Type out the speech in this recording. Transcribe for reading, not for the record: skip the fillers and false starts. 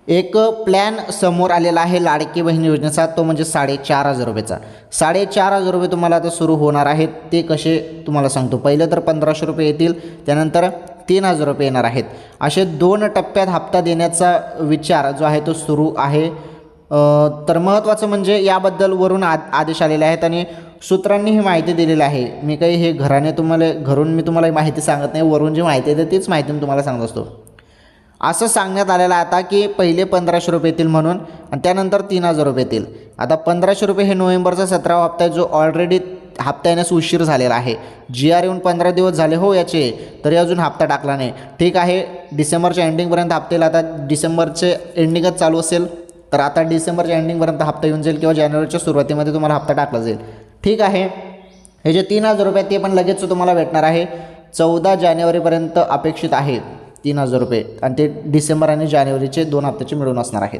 एक प्लॅन समोर आलेला आहे लाडकी बहीण योजनेचा, तो म्हणजे 4,500 रुपयेचा. 4,500 रुपये तुम्हाला आता सुरू होणार आहेत. ते कसे तुम्हाला सांगतो. पहिले तर 1,500 रुपये येतील, त्यानंतर 3,000 रुपये येणार आहेत. असे 2 टप्प्यात हप्ता देण्याचा विचार जो आहे तो सुरू आहे. तर महत्त्वाचं म्हणजे याबद्दल वरून आदेश आलेले आहेत आणि सूत्रांनी ही माहिती दिलेली आहे. मी काही हे घरून तुम्हाला माहिती सांगत नाही, वरून जी माहिती येते तीच माहिती मी तुम्हाला सांगत असतो. असं सांगण्यात आलेलं आहे आता की पहिले 1,500 रुपये येतील म्हणून आणि त्यानंतर 3,000 रुपये येतील. आता 1,500 रुपये हे नोव्हेंबरचा 17वा हप्ता आहे, जो ऑलरेडी हप्ता येण्यास उशीर झालेला आहे. GR येऊन 15 दिवस झाले हो याचे, तरी अजून हप्ता टाकला नाही. ठीक आहे, डिसेंबरच्या एंडिंगपर्यंत हप्ते येईल. आता डिसेंबरचे एंडिंगच चालू असेल, तर आता डिसेंबरच्या एंडिंगपर्यंत हप्ता येऊन जाईल किंवा जानेवारीच्या सुरुवातीमध्ये तुम्हाला हप्ता टाकला जाईल. ठीक आहे, हे जे 3,000 रुपये ते पण लगेच तुम्हाला भेटणार आहे. 14 जानेवारीपर्यंत अपेक्षित आहे 3,000 रुपये आणि ते डिसेंबर आणि जानेवारीचे 2 हप्त्याचे मिळून असणार आहेत.